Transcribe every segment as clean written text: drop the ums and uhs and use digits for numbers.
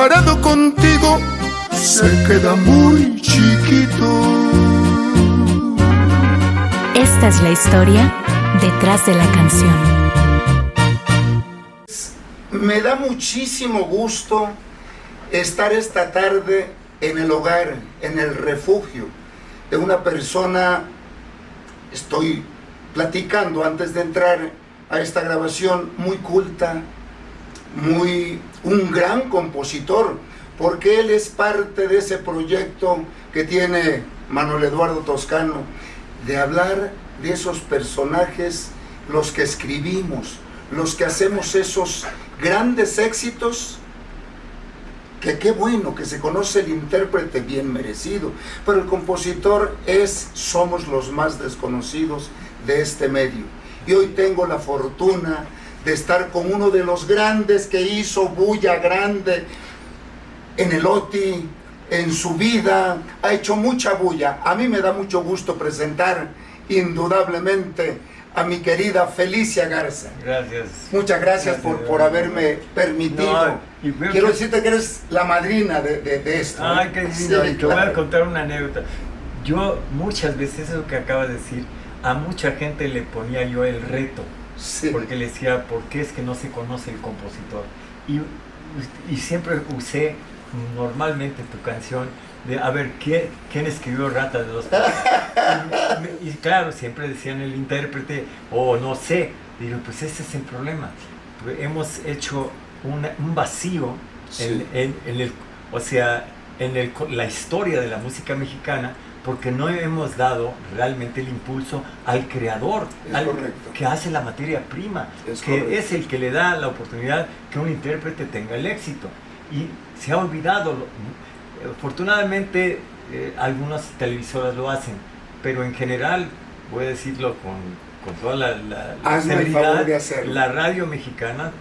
comparado contigo se queda muy chiquito. Esta es la historia detrás de la canción. Me da muchísimo gusto estar esta tarde en el hogar, en el refugio de una persona. Estoy platicando antes de entrar a esta grabación, muy culta, un gran compositor, porque él es parte de ese proyecto que tiene Manuel Eduardo Toscano, de hablar de esos personajes, los que escribimos, los que hacemos esos grandes éxitos, que qué bueno que se conoce el intérprete, bien merecido, pero el compositor somos los más desconocidos de este medio. Y hoy tengo la fortuna de estar con uno de los grandes que hizo bulla grande en el OTI, en su vida, ha hecho mucha bulla. A mí me da mucho gusto presentar indudablemente a mi querida Felicia Garza. Gracias. Muchas gracias por haberme permitido. Quiero decirte que eres la madrina de esto. Ay, qué lindo. Sí, te claro. voy a contar una anécdota. Yo muchas veces, eso que acabas de decir, a mucha gente le ponía yo el reto. Sí. Porque le decía, ¿por qué es que no se conoce el compositor? Y siempre usé normalmente tu canción de, a ver, ¿quién escribió Rata de dos Patas? Y claro, siempre decían el intérprete, o no sé. Digo, pues ese es el problema. Hemos hecho un vacío Sí. en la historia de la música mexicana, porque no hemos dado realmente el impulso al creador, que hace la materia prima, que es el que le da la oportunidad que un intérprete tenga el éxito. Y se ha olvidado. Afortunadamente, algunas televisoras lo hacen, pero en general, voy a decirlo con toda la severidad, la radio mexicana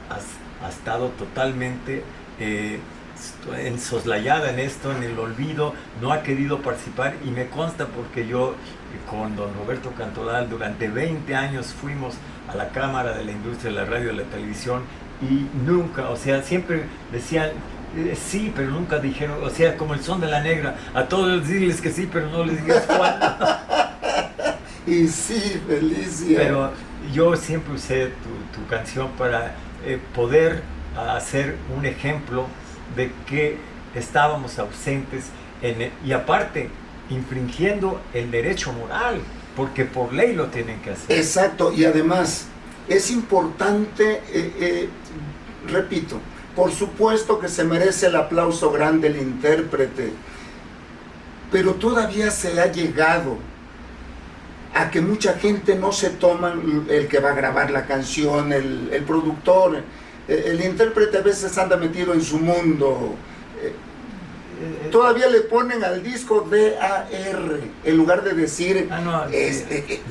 ha estado totalmente ensoslayada en esto, en el olvido, no ha querido participar, y me consta porque yo con don Roberto Cantodal durante 20 años fuimos a la Cámara de la Industria de la Radio y la Televisión, y nunca, o sea, siempre decían sí, pero nunca dijeron, o sea, como el Son de la Negra, a todos decirles que sí, pero no les digas cuándo. Y sí, Felicia. Pero yo siempre usé tu canción para poder hacer un ejemplo de que estábamos ausentes y aparte infringiendo el derecho moral, porque por ley lo tienen que hacer. Exacto, y además es importante, repito, por supuesto que se merece el aplauso grande el intérprete, pero todavía se ha llegado a que mucha gente no se toma, el que va a grabar la canción, el productor, el intérprete a veces anda metido en su mundo. Todavía le ponen al disco DAR en lugar de decir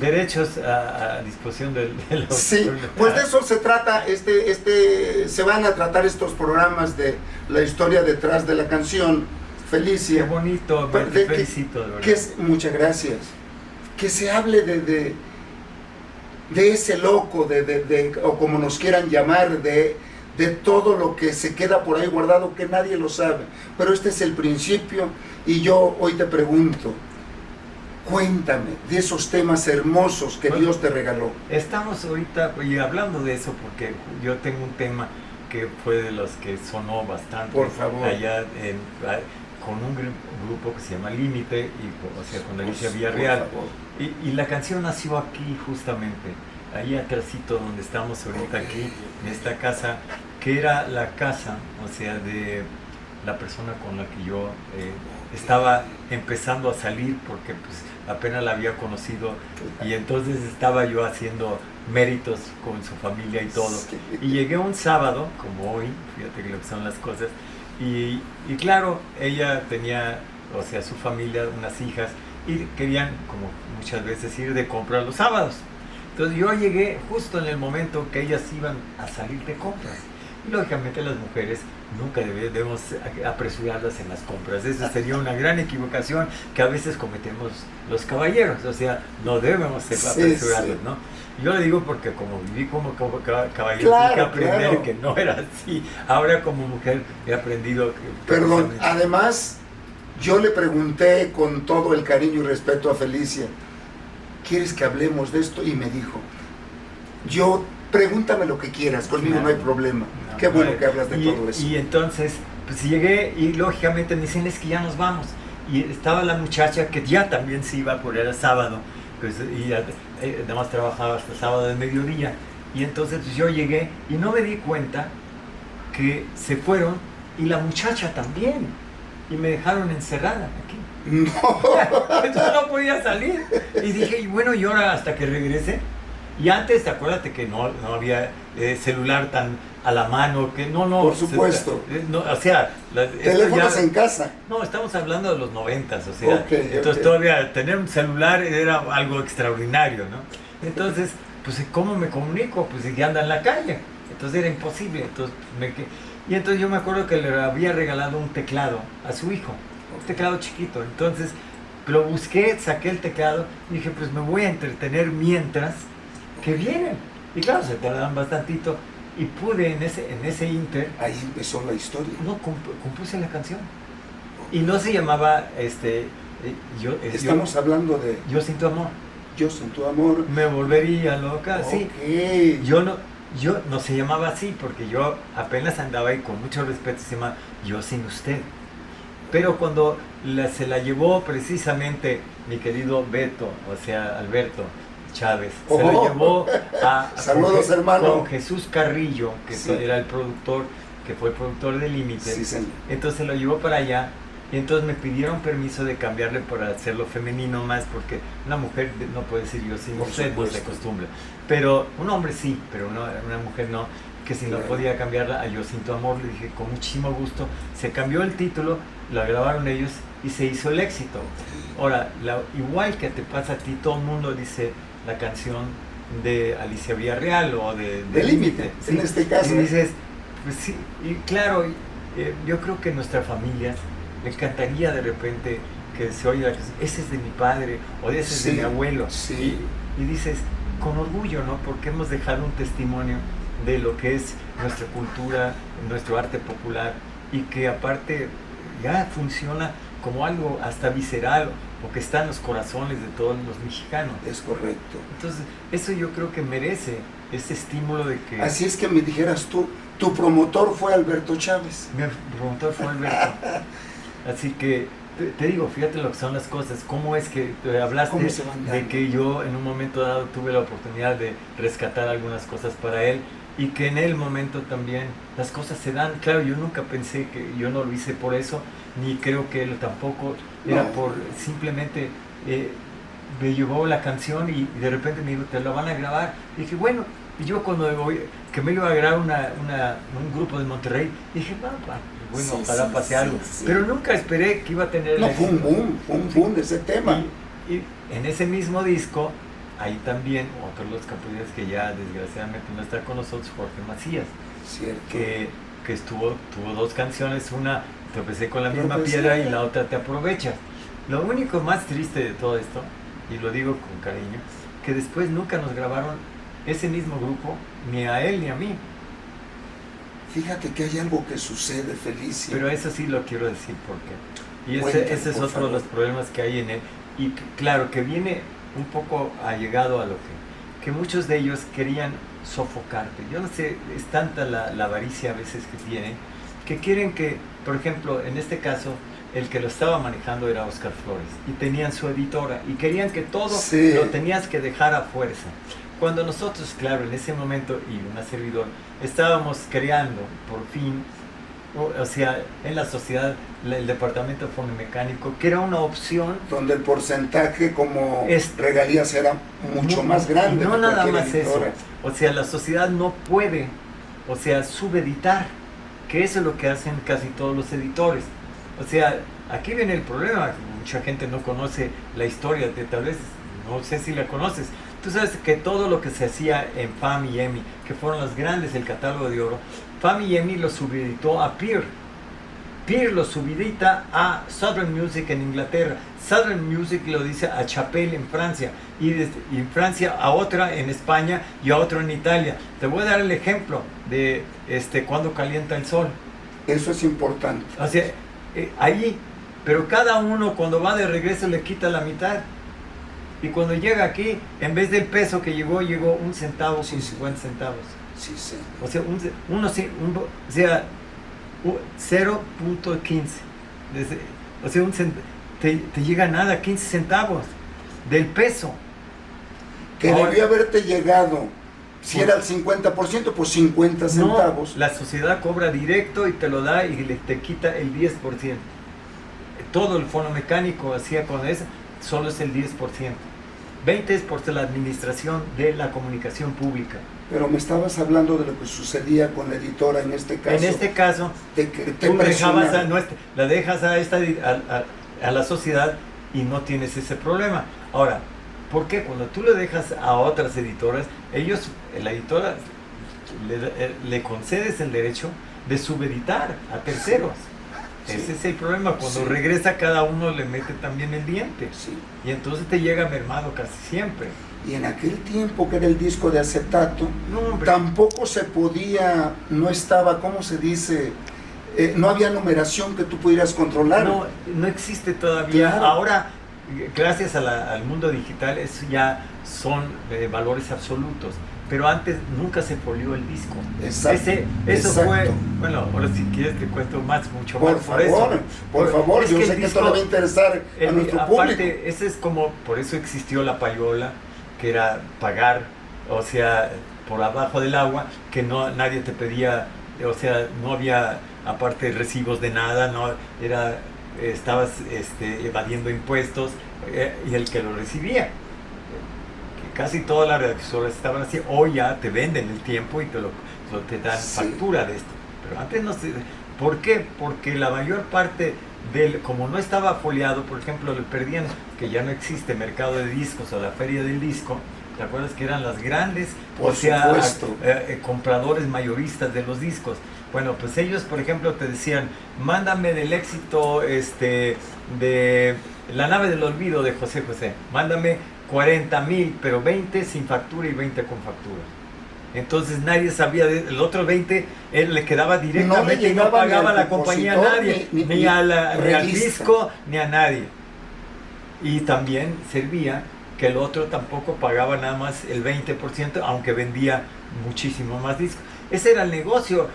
derechos a disposición del sí, pues de eso se trata. Se van a tratar estos programas de la historia detrás de la canción, Felicia. Qué bonito, te felicito, de verdad. Muchas gracias. Que se hable de ese loco, o como nos quieran llamar, de todo lo que se queda por ahí guardado, que nadie lo sabe. Pero este es el principio, y yo hoy te pregunto, cuéntame de esos temas hermosos que Dios te regaló. Estamos ahorita hablando de eso, porque yo tengo un tema que fue de los que sonó bastante. Por favor. Allá con un grupo que se llama Límite, con Alicia Villarreal. Y la canción nació aquí justamente, ahí atrásito donde estamos ahorita, aquí, en esta casa, que era la casa, de la persona con la que yo estaba empezando a salir, porque pues apenas la había conocido, y entonces estaba yo haciendo méritos con su familia y todo. Y llegué un sábado, como hoy, fíjate que lo que son las cosas, y claro, ella tenía, su familia, unas hijas, y querían, como muchas veces, ir de compras los sábados. Entonces yo llegué justo en el momento que ellas iban a salir de compras. Y lógicamente las mujeres nunca debemos apresurarlas en las compras. Esa sería una gran equivocación que a veces cometemos los caballeros. O sea, no debemos apresurarlos, ¿no? Yo le digo porque como viví como caballero, tuve que aprender que no era así. Ahora como mujer he aprendido que... Perdón, además, yo le pregunté con todo el cariño y respeto a Felicia, ¿quieres que hablemos de esto? Y me dijo, pregúntame lo que quieras, conmigo no hay problema. Qué bueno que hablas de todo eso. Y entonces, pues llegué y lógicamente me dicen, es que ya nos vamos. Y estaba la muchacha que ya también se iba por el sábado, pues, y nada más trabajaba hasta el sábado de mediodía. Y entonces pues, yo llegué y no me di cuenta que se fueron y la muchacha también. Y me dejaron encerrada aquí. No. Entonces no podía salir. Y dije, y bueno, y ahora hasta que regrese. Y antes, acuérdate que no había celular tan a la mano, que no. Por supuesto. O sea, teléfonos en casa. No, estamos hablando de los 90s, o sea, entonces todavía tener un celular era algo extraordinario, ¿no? Entonces, pues, ¿cómo me comunico? Pues, si anda en la calle. Entonces era imposible. Y entonces yo me acuerdo que le había regalado un teclado a su hijo, un teclado chiquito. Entonces, lo busqué, saqué el teclado y dije, pues me voy a entretener mientras que vienen. Y claro, se tardaban bastantito y pude en ese inter... Ahí empezó la historia. No, compuse la canción. Y no se llamaba, Estamos hablando de... Yo sin tu amor. Yo sin tu amor. Me volvería loca, sí. Yo no se llamaba así porque yo apenas andaba ahí con mucho respeto, se llama Yo sin usted. Pero cuando se la llevó precisamente mi querido Beto, o sea, Alberto Chávez, se la llevó saludos, hermano. Con Jesús Carrillo, que era el productor, que fue el productor de Límite. Sí, señor. Entonces lo llevó para allá y entonces me pidieron permiso de cambiarle para hacerlo femenino más, porque una mujer no puede decir yo sin usted, no se acostumbra. Pero un hombre sí, pero una mujer no, que si no podía cambiarla a Yo sin tu amor, le dije con muchísimo gusto. Se cambió el título, lo grabaron ellos y se hizo el éxito. Ahora, igual que te pasa a ti, todo el mundo dice la canción de Alicia Villarreal o de Límite, ¿sí? En este caso. Y dices, pues sí, y claro, yo creo que nuestra familia le encantaría de repente que se oiga, ese es de mi padre o ese es de mi abuelo. Sí. Y dices, con orgullo, ¿no? Porque hemos dejado un testimonio de lo que es nuestra cultura, nuestro arte popular, y que aparte ya funciona como algo hasta visceral o que está en los corazones de todos los mexicanos. Es correcto. Entonces, eso yo creo que merece ese estímulo de que... Así es que me dijeras tú, tu promotor fue Alberto Chávez. Mi promotor fue Alberto. Así que, te digo, fíjate lo que son las cosas. ¿Cómo es que hablaste de que yo en un momento dado tuve la oportunidad de rescatar algunas cosas para él? Y que en el momento también las cosas se dan. Claro, yo nunca pensé que yo no lo hice por eso, ni creo que él tampoco, era por simplemente me llevó la canción y de repente me dijo, te la van a grabar. Y dije, bueno, y yo cuando que me iba a grabar un grupo de Monterrey, dije, bueno, ojalá pase algo. Pero nunca esperé que iba a tener... No, fue un boom de ese tema. Y en ese mismo disco, ahí también otro de los compositores que ya desgraciadamente no está con nosotros, Jorge Macías, cierto, que tuvo dos canciones, una Tropecé con la misma piedra y la otra Te aprovechas. Lo único más triste de todo esto, y lo digo con cariño, que después nunca nos grabaron ese mismo grupo, ni a él ni a mí. Fíjate que hay algo que sucede, Felicia. Pero eso sí lo quiero decir porque. Y ese es otro de los problemas que hay en él. Y claro, que viene un poco allegado a lo que muchos de ellos querían sofocarte. Yo no sé, es tanta la avaricia a veces que tienen, que quieren que, por ejemplo, en este caso, el que lo estaba manejando era Oscar Flores, y tenían su editora, y querían que todo lo tenías que dejar a fuerza. Cuando nosotros, claro, en ese momento, y una servidor, estábamos creando, por fin, o sea, en la sociedad, el departamento fonomecánico, que era una opción. Donde el porcentaje como regalías era mucho más grande. No nada más editora. Eso. O sea, la sociedad no puede, o sea, subeditar, que eso es lo que hacen casi todos los editores. O sea, aquí viene el problema, mucha gente no conoce la historia, tal vez, no sé si la conoces. Tú sabes que todo lo que se hacía en FAM y EMI, que fueron las grandes, el catálogo de oro, Fami-Yemi lo subeditó a Peer. Peer lo subedita a Southern Music en Inglaterra. Southern Music lo dice a Chapelle en Francia. Y en Francia a otra en España y a otro en Italia. Te voy a dar el ejemplo de Cuando calienta el sol. Eso es importante. O sea, ahí, pero cada uno cuando va de regreso le quita la mitad. Y cuando llega aquí, en vez del peso que llegó 1 centavo con 50 centavos. Sí, sí. O sea, 0.15. O sea, te llega nada, 15 centavos del peso. Que ahora, debió haberte llegado, si era el 50%, pues 50 centavos. No, la sociedad cobra directo y te lo da y te quita el 10%. Todo el fondo mecánico hacía con eso, solo es el 10%. 20% es por la administración de la comunicación pública. Pero me estabas hablando de lo que sucedía con la editora en este caso. En este caso, tú la dejas a la sociedad y no tienes ese problema. Ahora, ¿por qué? Cuando tú le dejas a otras editoras, la editora, le concedes el derecho de subeditar a terceros. Sí. Ese es el problema. Cuando regresa, cada uno le mete también el diente. Sí. Y entonces te llega mermado casi siempre. Y en aquel tiempo que era el disco de acetato, tampoco se podía, no estaba, ¿cómo se dice? No había numeración que tú pudieras controlar. No existe todavía. Claro. Ahora, gracias al mundo digital, eso ya son valores absolutos. Pero antes nunca se folió el disco. Exacto. Eso exacto. fue, bueno, ahora si quieres te cuento mucho por más favor, por eso. Por favor, yo sé que esto le va a interesar a nuestro público. Ese es como, por eso existió la payola, que era pagar, o sea, por abajo del agua, que nadie te pedía, o sea, no había aparte recibos de nada, estabas evadiendo impuestos, y el que lo recibía. Casi todas las redacciones estaban así, hoy ya te venden el tiempo y te dan factura de esto. Pero antes no se... ¿Por qué? Porque la mayor parte como no estaba foliado, por ejemplo, le perdían, que ya no existe mercado de discos o la feria del disco. ¿Te acuerdas que eran las grandes? Por supuesto. Compradores mayoristas de los discos. Bueno, pues ellos, por ejemplo, te decían, mándame del éxito de La nave del olvido de José José. Mándame 40,000, pero 20 sin factura y 20 con factura. Entonces nadie sabía, el otro 20 él le quedaba directamente y no pagaba a la compañía a nadie, ni al disco, ni a nadie. Y también servía que el otro tampoco pagaba nada más el 20%, aunque vendía muchísimo más discos. Ese era el negocio.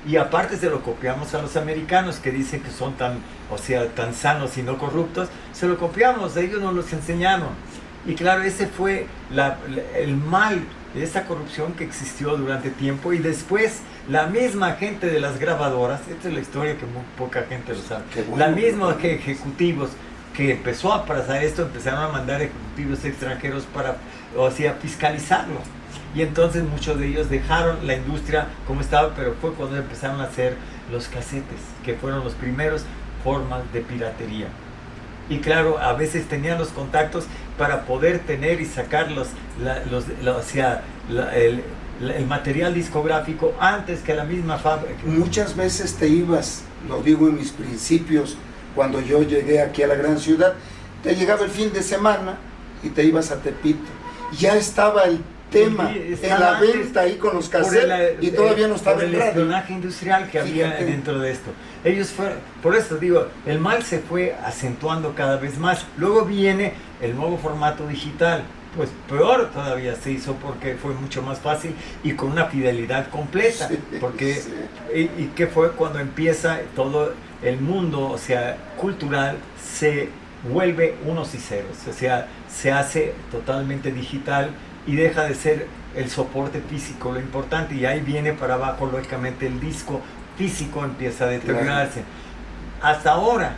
Y aparte se lo copiamos a los americanos, que dicen que son tan sanos y no corruptos. Se lo copiamos, ellos nos los enseñaron. Y claro, ese fue el mal de esa corrupción que existió durante tiempo. Y después la misma gente de las grabadoras, esta es la historia que muy poca gente lo sabe, la misma que ejecutivos que empezó a pasar esto, empezaron a mandar ejecutivos extranjeros para fiscalizarlo. Y entonces muchos de ellos dejaron la industria como estaba, pero fue cuando empezaron a hacer los casetes, que fueron los primeros formas de piratería. Y claro, a veces tenían los contactos para poder tener y sacar el material discográfico antes que la misma fábrica. Muchas veces te ibas, lo digo en mis principios, cuando yo llegué aquí a la gran ciudad, te llegaba el fin de semana y te ibas a Tepito. Ya estaba el tema en la venta ahí con los cassettes y todavía no estaba el espionaje industrial que había dentro de esto. Ellos fueron, por eso digo, el mal se fue acentuando cada vez más. Luego viene el nuevo formato digital, pues peor todavía se hizo porque fue mucho más fácil y con una fidelidad completa, porque y que fue cuando empieza todo el mundo, cultural, se vuelve unos y ceros, se hace totalmente digital y deja de ser el soporte físico lo importante, y ahí viene para abajo lógicamente el disco físico empieza a deteriorarse. Hasta ahora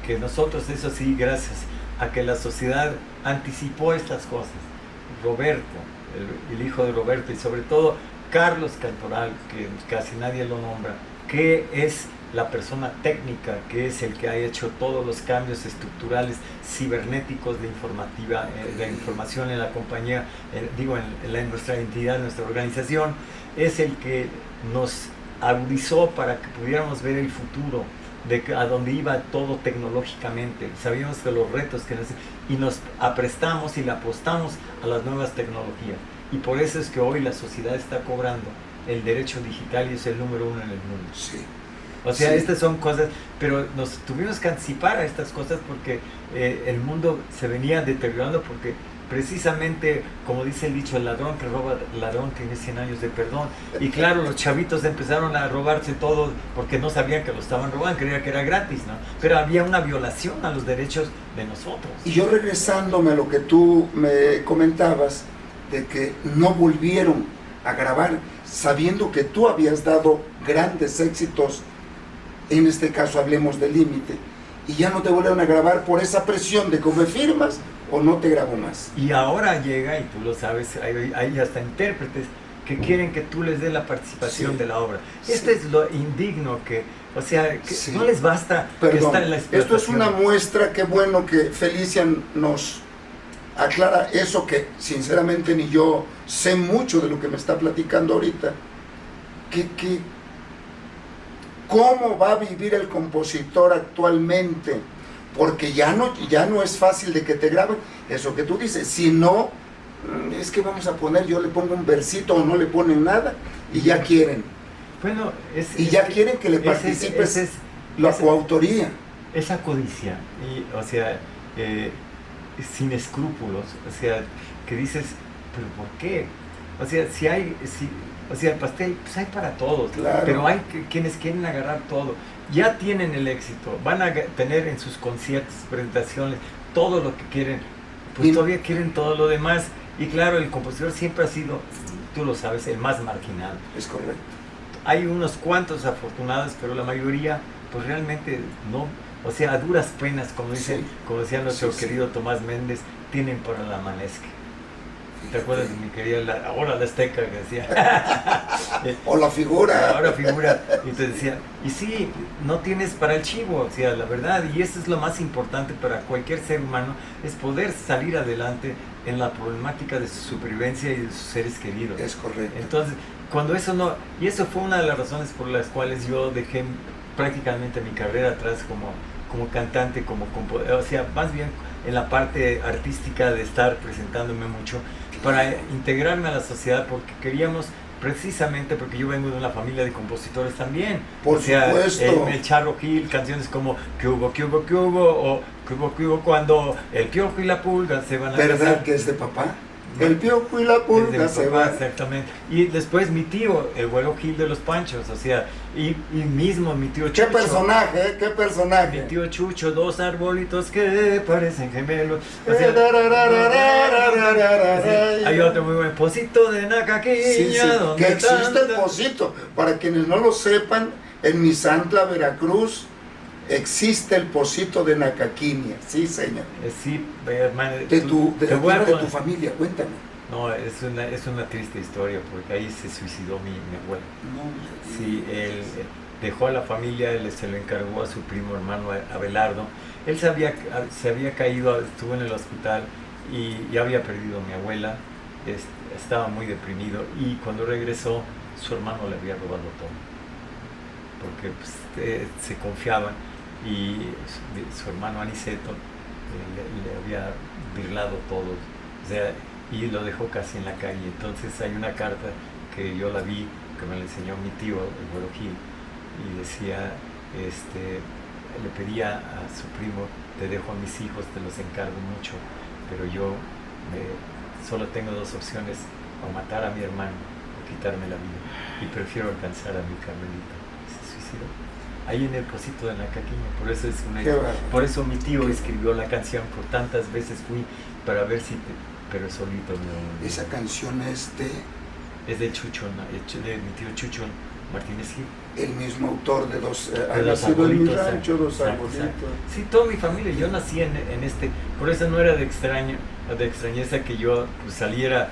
que nosotros, eso sí, gracias a que la sociedad anticipó estas cosas, Roberto, el hijo de Roberto, y sobre todo Carlos Cantoral, que casi nadie lo nombra, que es la persona técnica, que es el que ha hecho todos los cambios estructurales cibernéticos de información en la compañía, en nuestra entidad, nuestra organización, es el que nos agudizó para que pudiéramos ver el futuro, a dónde iba todo tecnológicamente. Sabíamos de los retos y nos aprestamos y le apostamos a las nuevas tecnologías. Y por eso es que hoy la sociedad está cobrando el derecho digital y es el número 1 en el mundo. Sí. O sea, Sí. estas son cosas, pero nos tuvimos que anticipar a estas cosas porque el mundo se venía deteriorando, porque precisamente, como dice el dicho, el ladrón que roba, ladrón tiene 100 años de perdón. Y claro, los chavitos empezaron a robarse todo porque no sabían que lo estaban robando, creían que era gratis, ¿no? Pero había una violación a los derechos de nosotros. Y yo regresándome a lo que tú me comentabas, de que no volvieron a grabar, sabiendo que tú habías dado grandes éxitos, en este caso hablemos de Límite, y ya no te volvieron a grabar por esa presión de que me firmas o no te grabo más. Y ahora llega, y tú lo sabes, hay hasta intérpretes que quieren que tú les des la participación de la obra. Esto es lo indigno que, o sea, que no les basta que está en la explotación. Esto es una muestra, qué bueno que Felician nos aclara eso que sinceramente ni yo sé mucho de lo que me está platicando ahorita. ¿Cómo va a vivir el compositor actualmente? Porque ya no es fácil de que te graben eso que tú dices. Si no, es que vamos a poner, yo le pongo un versito o no le ponen nada y ya quieren. Bueno, quieren que le participes la coautoría. Esa codicia, y, o sea, sin escrúpulos, o sea, que dices, ¿pero por qué? O sea, o sea, el pastel, pues hay para todos, claro. Pero hay quienes quieren agarrar todo. Ya tienen el éxito, van a tener en sus conciertos, presentaciones, todo lo que quieren, pues todavía quieren todo lo demás. Y claro, el compositor siempre ha sido, tú lo sabes, el más marginado. Es correcto. Hay unos cuantos afortunados, pero la mayoría, pues realmente no, o sea, a duras penas, como decía nuestro querido Tomás Méndez, tienen para la manesque. ¿Te acuerdas de mi querida, ahora la Azteca que decía? O la figura. Ahora figura. Y te decía, y sí, no tienes para el chivo, o sea, la verdad, y eso es lo más importante para cualquier ser humano, es poder salir adelante en la problemática de su supervivencia y de sus seres queridos. Es correcto. Entonces, cuando eso no, y eso fue una de las razones por las cuales yo dejé prácticamente mi carrera atrás como cantante, o sea, más bien en la parte artística de estar presentándome mucho, para integrarme a la sociedad, porque queríamos, precisamente porque yo vengo de una familia de compositores también. Por supuesto. El Charro Gil, canciones como ¿Qué hubo, qué hubo, qué hubo? O ¿Qué hubo, qué hubo cuando el piojo y la pulga se van a ¿Verdad casar? que es de papá? El piojo y la pulga se van. Exactamente. Y después mi tío, el Güero Gil de los Panchos, o sea, y mismo mi tío Chucho. ¿Qué personaje? ¿Qué personaje? Mi tío Chucho, dos arbolitos que parecen gemelos. O sea, hay otro muy buen Pocito de Nacaquiña. Que existe el Pocito. Para quienes no lo sepan, en Misantla, Veracruz, existe el Pocito de Nacaquiña. Sí, señor. Sí, hermano. De tu familia, cuéntame. No, es una triste historia, porque ahí se suicidó mi abuelo. No, sí, él dejó a la familia, se lo encargó a su primo hermano Abelardo. Él se había caído, estuvo en el hospital y ya había perdido a mi abuela, estaba muy deprimido, y cuando regresó su hermano le había robado todo, porque pues, se confiaban, y su hermano Aniceto le había birlado todo, o sea, y lo dejó casi en la calle. Entonces hay una carta que yo la vi, que me la enseñó mi tío, el Güero Gil, y decía, le pedía a su primo, te dejo a mis hijos, te los encargo mucho, pero yo solo tengo dos opciones, o matar a mi hermano o quitarme la vida, y prefiero alcanzar a mi Carmelita. Se suicidó ahí en el Pocito de Nacaquiña. Por eso mi tío escribió la canción, por tantas veces fui para ver si pero solito no. Esa canción es de Chucho, de mi tío Chucho Martínez Gil. El mismo autor de Dos Arbolitos. En mi rancho, Dos Arbolitos. Sí, toda mi familia. Yo nací en este, por eso no era de extrañeza que yo pues, saliera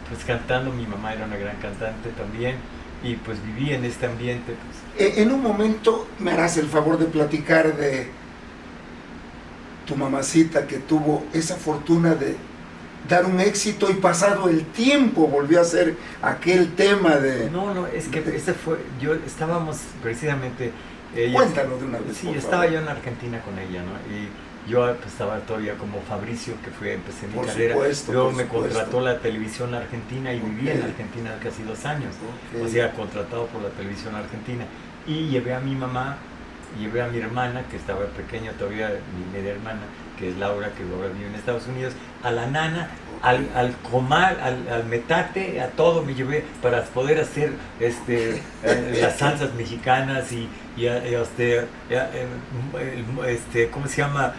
pues cantando. Mi mamá era una gran cantante también, y pues viví en este ambiente. Pues. En un momento me harás el favor de platicar de tu mamacita, que tuvo esa fortuna de dar un éxito y pasado el tiempo volvió a ser aquel tema de... No, es que ese fue, estábamos precisamente... Cuéntalo de una vez. Sí, estaba yo en Argentina con ella, ¿no? Y yo pues, estaba todavía como Fabricio, que empecé mi carrera. Luego me contrató la televisión argentina y viví en Argentina casi 2 años. O sea, contratado por la televisión argentina. Y llevé a mi mamá, llevé a mi hermana, que estaba pequeña todavía, mi media hermana, que es Laura, que ahora vive en Estados Unidos, a la nana, al comal, al metate, a todo me llevé para poder hacer las salsas mexicanas y ¿cómo se llama?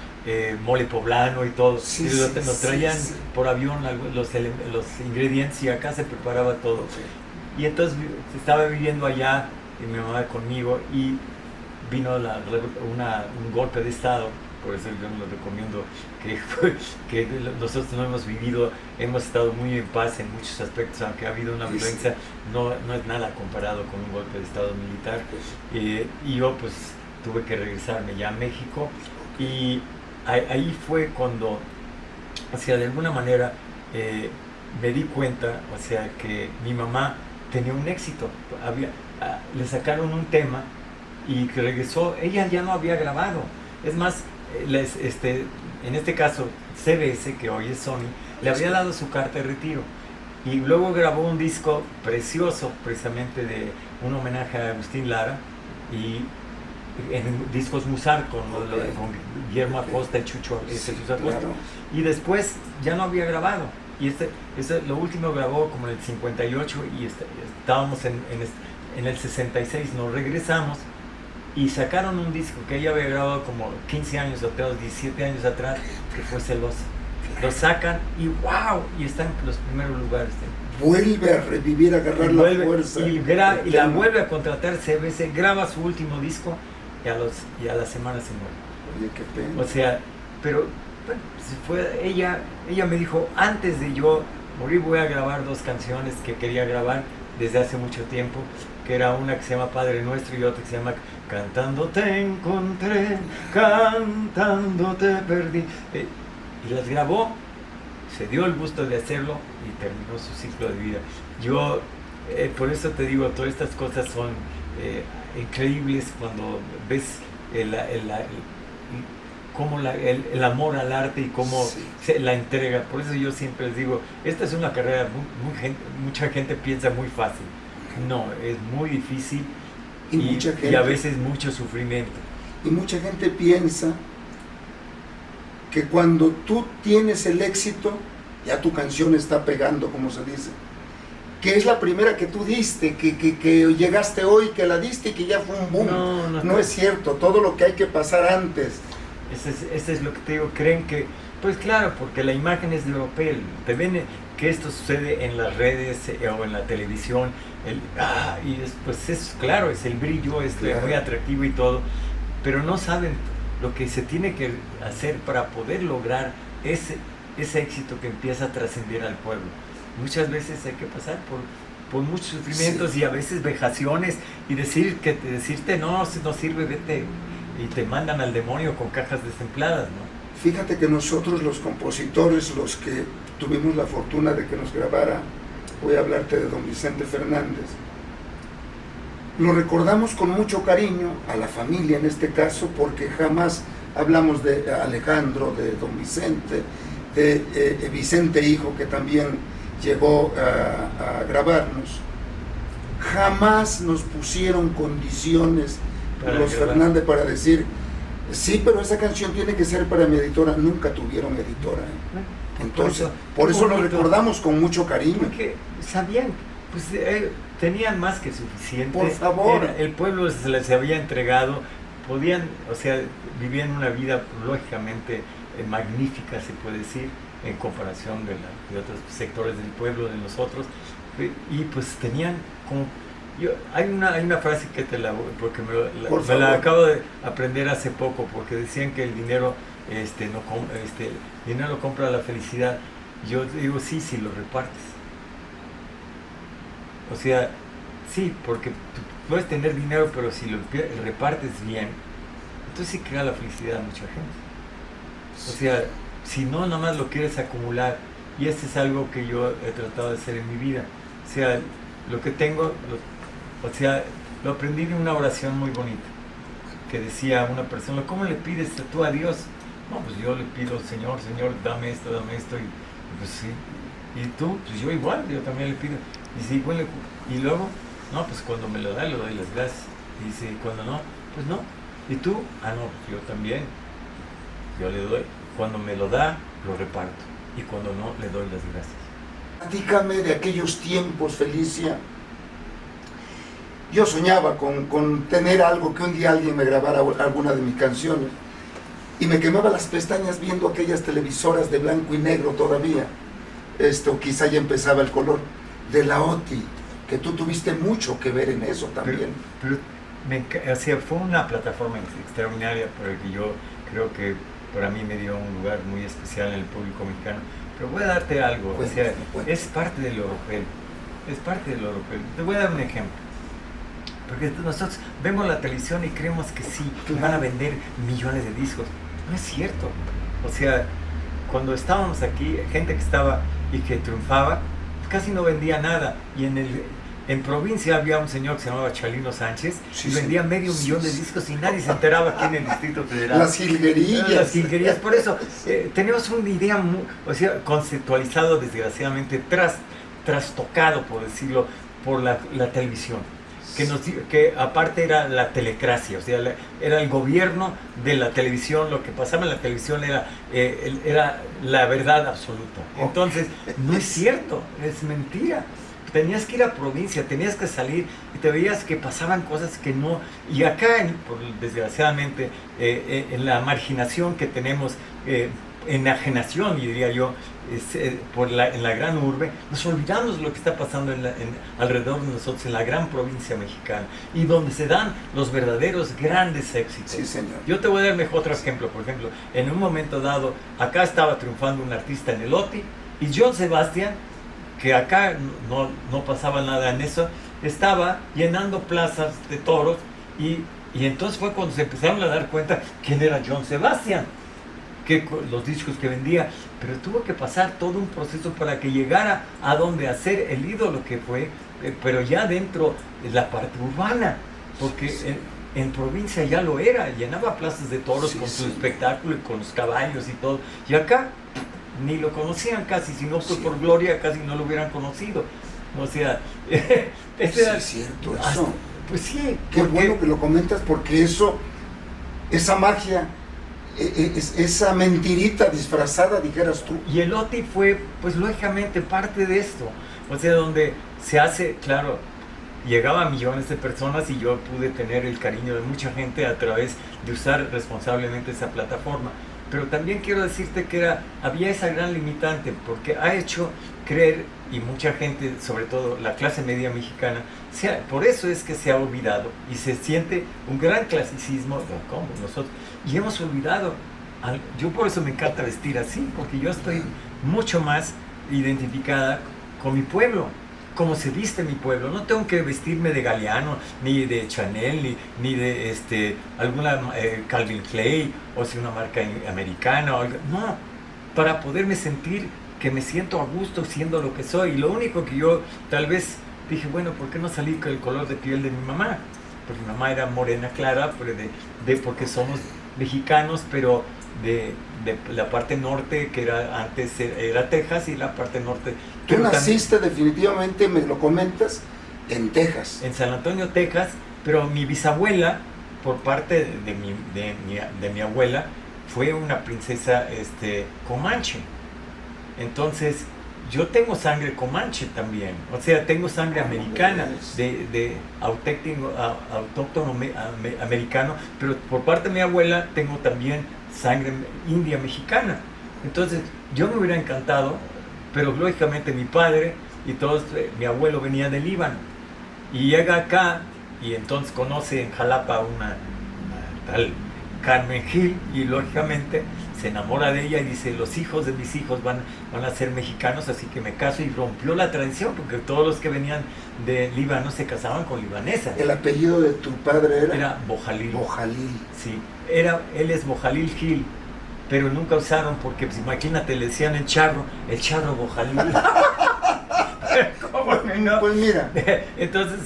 Mole poblano y todo. Sí, y nos traían por avión los ingredientes y acá se preparaba todo. Y entonces estaba viviendo allá y mi mamá conmigo y vino un golpe de estado. Por eso yo les recomiendo que nosotros no hemos vivido, hemos estado muy en paz en muchos aspectos, aunque ha habido una violencia, no es nada comparado con un golpe de estado militar. Y yo pues tuve que regresarme ya a México y ahí fue cuando, o sea, de alguna manera me di cuenta, o sea, que mi mamá tenía un éxito, le sacaron un tema y que regresó, ella ya no había grabado, es más, en este caso CBS, que hoy es Sony, le había dado su carta de retiro y luego grabó un disco precioso, precisamente de un homenaje a Agustín Lara, y en Discos Musar con Guillermo Acosta y Chucho Acosta, y después ya no había grabado y lo último grabó como en el 58 y estábamos en el 66, nos regresamos y sacaron un disco que ella había grabado como 15 años atrás, 17 años atrás, que fue Celosa. Lo sacan y wow, y está en los primeros lugares. Vuelve a revivir, a agarrar la fuerza. Y la vuelve a contratar CBS, graba su último disco y a la semana se muere. Oye, qué pena. O sea, pero bueno, ella me dijo, antes de yo morir voy a grabar 2 canciones que quería grabar desde hace mucho tiempo, que era una que se llama Padre Nuestro y otra que se llama Cantando te encontré, cantando te perdí. Y las grabó, se dio el gusto de hacerlo y terminó su ciclo de vida. Yo, por eso te digo, todas estas cosas son increíbles cuando ves cómo el amor al arte y cómo se la entrega. Por eso yo siempre les digo, esta es una carrera, mucha gente piensa muy fácil. No, es muy difícil y a veces mucho sufrimiento. Y mucha gente piensa que cuando tú tienes el éxito, ya tu canción está pegando, como se dice. Que es la primera que tú diste, que llegaste hoy, que la diste y que ya fue un boom. No es cierto, todo lo que hay que pasar antes. Eso es lo que te digo, creen que, pues claro, porque la imagen es de papel, te ven que esto sucede en las redes o en la televisión, pues es claro, es el brillo, es muy atractivo y todo, pero no saben lo que se tiene que hacer para poder lograr ese éxito que empieza a trascender al pueblo. Muchas veces hay que pasar por muchos sufrimientos y a veces vejaciones y decirte no sirve, vete, y te mandan al demonio con cajas destempladas, ¿no? Fíjate que nosotros los compositores, los que tuvimos la fortuna de que nos grabara, voy a hablarte de don Vicente Fernández, lo recordamos con mucho cariño, a la familia en este caso, porque jamás hablamos de Alejandro, de don Vicente, de Vicente hijo, que también llegó a grabarnos. Jamás nos pusieron condiciones los Fernández para decir, sí, pero esa canción tiene que ser para mi editora. Nunca tuvieron editora. Entonces, por eso lo recordamos con mucho cariño. Porque sabían, pues tenían más que suficiente. Por favor. El pueblo se les había entregado, podían, o sea, vivían una vida lógicamente magnífica, se puede decir, en comparación de otros sectores del pueblo, de nosotros, y pues tenían como... hay una frase que porque me la acabo de aprender hace poco, porque decían que el dinero dinero compra la felicidad. Yo digo sí, si lo repartes. O sea, sí, porque tú puedes tener dinero, pero si lo repartes bien, entonces sí crea la felicidad a mucha gente. O sea, si no, nada más lo quieres acumular Y eso es algo que yo he tratado de hacer en mi vida. O sea, lo que tengo, lo aprendí de una oración muy bonita, que decía una persona: ¿cómo le pides tú a Dios? No, pues yo le pido: Señor, dame esto, y pues sí. Y tú, pues yo igual, yo también le pido. Y dice, bueno, y luego, no, pues cuando me lo da, le doy las gracias. Y dice, cuando no, pues no. ¿Y tú? Ah, no, pues yo también. Yo le doy. Cuando me lo da, lo reparto. Y cuando no, le doy las gracias. Platícame de aquellos tiempos, Felicia. Yo soñaba con tener algo, que un día alguien me grabara alguna de mis canciones. Y me quemaba las pestañas viendo aquellas televisoras de blanco y negro todavía. Quizá ya empezaba el color. De la OTI, que tú tuviste mucho que ver en eso también. O sea, fue una plataforma extraordinaria por el que yo creo que para mí me dio un lugar muy especial en el público mexicano. Pero voy a darte algo, o sea, es parte del oropel. Es parte del oropel. Te voy a dar un ejemplo. Porque nosotros vemos la televisión y creemos que sí, que van a vender millones de discos. No es cierto. O sea, cuando estábamos aquí, gente que estaba y que triunfaba, casi no vendía nada. Y en provincia había un señor que se llamaba Chalino Sánchez, y vendía medio millón de discos y nadie se enteraba aquí en el Distrito Federal. Las jilguerillas. Por eso tenemos una idea muy, conceptualizado, desgraciadamente, trastocado, por decirlo, por la televisión. Que aparte era la telecracia, o sea, era el gobierno de la televisión. Lo que pasaba en la televisión era la verdad absoluta. Entonces, no es cierto, es mentira. Tenías que ir a provincia, tenías que salir y te veías que pasaban cosas que no. Y acá, desgraciadamente, en la marginación que tenemos, enajenación, diría yo, en la gran urbe, nos olvidamos de lo que está pasando alrededor de nosotros, en la gran provincia mexicana, y donde se dan los verdaderos grandes éxitos. Sí, señor. Yo te voy a dar otro ejemplo. Por ejemplo, en un momento dado, acá estaba triunfando un artista en el OTI, y Johann Sebastian, que acá no pasaba nada en eso, estaba llenando plazas de toros, y entonces fue cuando se empezaron a dar cuenta quién era Johann Sebastian, los discos que vendía, pero tuvo que pasar todo un proceso para que llegara a donde hacer el ídolo que fue, pero ya dentro de la parte urbana, porque en provincia ya lo era, llenaba plazas de toros con su espectáculo y con los caballos y todo, y acá ni lo conocían casi, si no fue por Gloria, casi no lo hubieran conocido. O sea, es cierto eso. Pues sí. Qué bueno que lo comentas, porque esa magia, esa mentirita disfrazada, dijeras tú. Y el OTI fue, pues lógicamente, parte de esto. O sea, donde se hace, claro, llegaba a millones de personas y yo pude tener el cariño de mucha gente a través de usar responsablemente esa plataforma. Pero también quiero decirte que había esa gran limitante, porque ha hecho creer, y mucha gente, sobre todo la clase media mexicana, por eso es que se ha olvidado y se siente un gran clasicismo, como nosotros, y hemos olvidado. Yo por eso me encanta vestir así, porque yo estoy mucho más identificada con mi pueblo, como se viste mi pueblo. No tengo que vestirme de Galliano, ni de Chanel, ni de alguna Calvin Klein, o si una marca americana, o algo. No, para poderme sentir que me siento a gusto siendo lo que soy. Y lo único que yo tal vez dije, bueno, ¿por qué no salí con el color de piel de mi mamá? Porque mi mamá era morena clara, porque somos mexicanos, pero de la parte norte, que antes era Texas, y la parte norte. Tú naciste definitivamente, me lo comentas, en Texas. En San Antonio, Texas, pero mi bisabuela, por parte de mi abuela, fue una princesa comanche. Entonces, yo tengo sangre comanche también, o sea, tengo sangre americana, de autóctono americano, pero por parte de mi abuela tengo también sangre india mexicana. Entonces, yo me hubiera encantado, pero lógicamente mi padre y todos, mi abuelo venía del Líbano, y llega acá, y entonces conoce en Jalapa una tal Carmen Gil, y lógicamente se enamora de ella y dice, los hijos de mis hijos van a ser mexicanos, así que me caso, y rompió la tradición, porque todos los que venían de Líbano se casaban con libanesas. ¿El apellido de tu padre era? Era Bojalil. Bojalil. Sí, él es Bojalil Gil, pero nunca usaron porque, pues imagínate, le decían el charro Bojalil. ¿Cómo no? Pues mira. Entonces,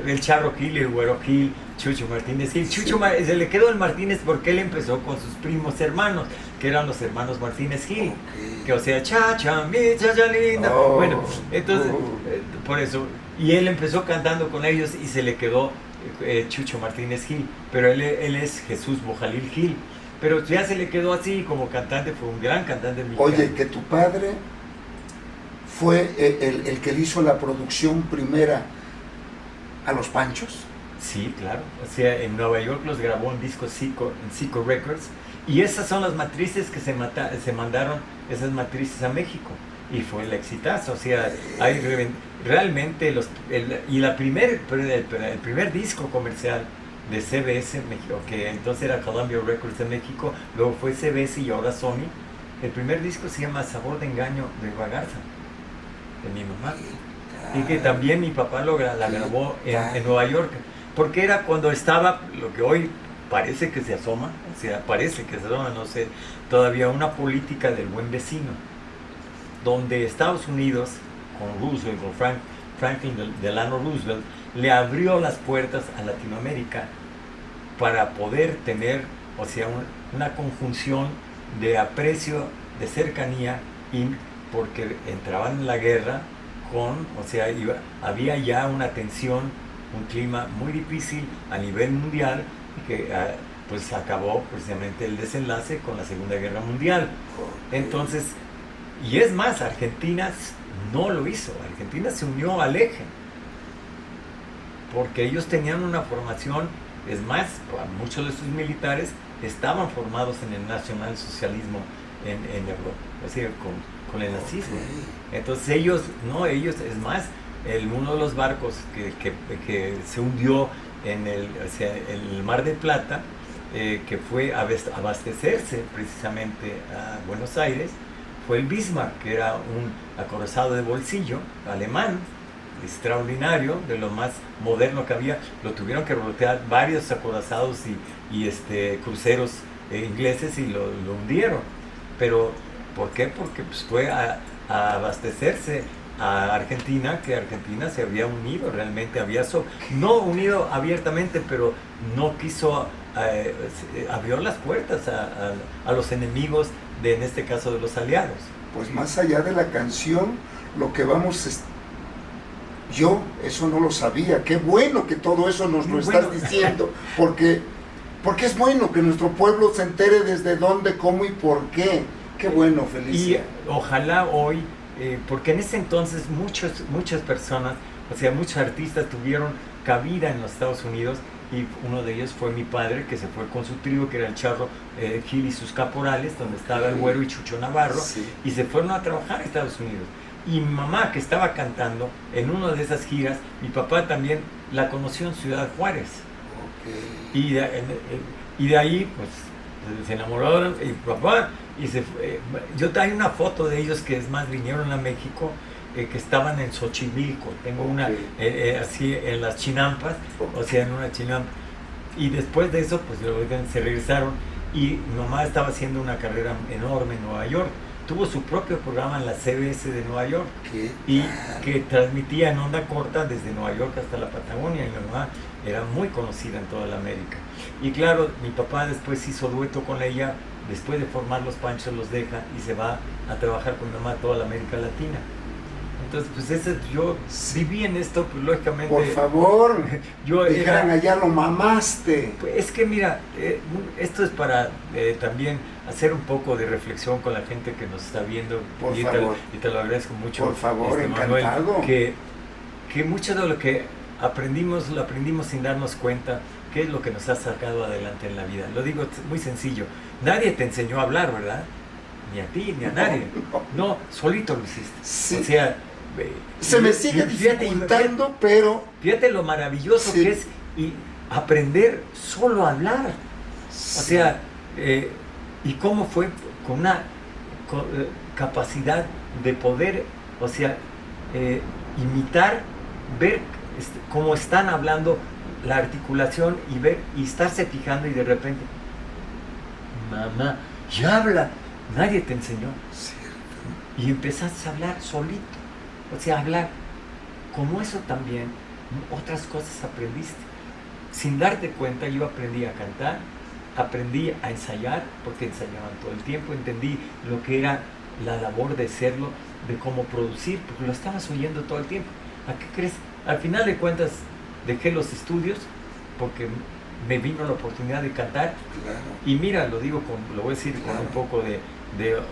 el Charro Gil, el Güero Gil, Chucho Martínez Gil. Se le quedó el Martínez porque él empezó con sus primos hermanos, que eran los hermanos Martínez Gil. Okay. Que o sea, chacha, mi chacha linda. Bueno, entonces, por eso. Y él empezó cantando con ellos y se le quedó Chucho Martínez Gil. Pero él es Jesús Bojalil Gil. Pero ya se le quedó así como cantante, fue un gran cantante mexicano. Oye, que tu padre fue el que le hizo la producción primera a los Panchos. Sí, claro. O sea, en Nueva York los grabó en disco Zico Records. Y esas son las matrices que se mandaron, esas matrices a México. Y fue el exitazo. O sea, hay realmente el primer disco comercial de CBS México, que entonces era Columbia Records de México, luego fue CBS y ahora Sony. El primer disco se llama Sabor de Engaño de Eva Garza, de mi mamá. Y que también mi papá la grabó en Nueva York, porque era cuando estaba lo que hoy parece que se asoma, o sea, parece que se asoma, no sé, todavía una política del buen vecino, donde Estados Unidos, con Roosevelt, con Franklin Delano Roosevelt, le abrió las puertas a Latinoamérica para poder tener, o sea, una conjunción de aprecio, de cercanía, y porque entraban en la guerra o sea, había ya una tensión, un clima muy difícil a nivel mundial, y que pues acabó precisamente el desenlace con la Segunda Guerra Mundial. Entonces, y es más, Argentina no lo hizo, Argentina se unió al eje, porque ellos tenían una formación, es más, muchos de sus militares estaban formados en el nacionalsocialismo en Europa, o sea, con el nazismo. Entonces ellos, es más, uno de los barcos que se hundió en el Mar de Plata, que fue a abastecerse precisamente a Buenos Aires, fue el Bismarck, que era un acorazado de bolsillo alemán, extraordinario, de lo más moderno que había. Lo tuvieron que voltear varios acorazados y cruceros ingleses y lo hundieron. Pero, ¿por qué? Porque pues, fue a abastecerse a Argentina, que Argentina se había unido, realmente no unido abiertamente, pero no quiso, abrió las puertas a los enemigos, en este caso de los aliados. Pues más allá de la canción, lo que yo eso no lo sabía. Qué bueno que todo eso nos lo estás diciendo, porque es bueno que nuestro pueblo se entere desde dónde, cómo y por qué. Qué bueno, Felicia. Y ojalá hoy, porque en ese entonces muchas personas, o sea, muchos artistas tuvieron cabida en los Estados Unidos, y uno de ellos fue mi padre, que se fue con su trío, que era el Charro Gil y sus Caporales, donde estaba el Güero y Chucho Navarro, y se fueron a trabajar a Estados Unidos. Y mi mamá, que estaba cantando en una de esas giras, mi papá también la conoció en Ciudad Juárez. Y de ahí, pues, se enamoraron, y papá, y se fue. Hay una foto de ellos que, es más, vinieron a México, que estaban en Xochimilco. Tengo una así en las chinampas, o sea, en una chinampa. Y después de eso, pues se regresaron, y mi mamá estaba haciendo una carrera enorme en Nueva York. Tuvo su propio programa en la CBS de Nueva York, que transmitía en onda corta desde Nueva York hasta la Patagonia, y mi mamá era muy conocida en toda la América. Y claro, mi papá después hizo dueto con ella, después de formar los Panchos los deja y se va a trabajar con mi mamá a toda la América Latina. Entonces, pues yo viví en esto, pues lógicamente... Por favor, dijeran allá, lo mamaste. Pues es que mira, esto es para también hacer un poco de reflexión con la gente que nos está viendo. Por favor. Y te lo agradezco mucho. Por favor, Manuel, encantado. Que mucho de lo que aprendimos, lo aprendimos sin darnos cuenta, qué es lo que nos ha sacado adelante en la vida. Lo digo muy sencillo. Nadie te enseñó a hablar, ¿verdad? Ni a ti, ni a nadie. No, solito lo hiciste. Sí. O sea... Se me sigue dificultando, pero... Fíjate lo maravilloso que es aprender solo a hablar. O sea, y cómo fue con una capacidad de poder, o sea, imitar, ver cómo están hablando, la articulación, y ver, y estarse fijando, y de repente, mamá, ya habla. nadie te enseñó. Cierto. Y empezaste a hablar solito, o sea, hablar. Como eso también, otras cosas aprendiste. Sin darte cuenta, yo aprendí a cantar, aprendí a ensayar, porque ensayaban todo el tiempo, entendí lo que era la labor de serlo, de cómo producir, porque lo estabas oyendo todo el tiempo. ¿A qué crees? Al final de cuentas, dejé los estudios, porque me vino la oportunidad de cantar. Claro. Y mira, lo digo, lo voy a decir Claro. con un poco de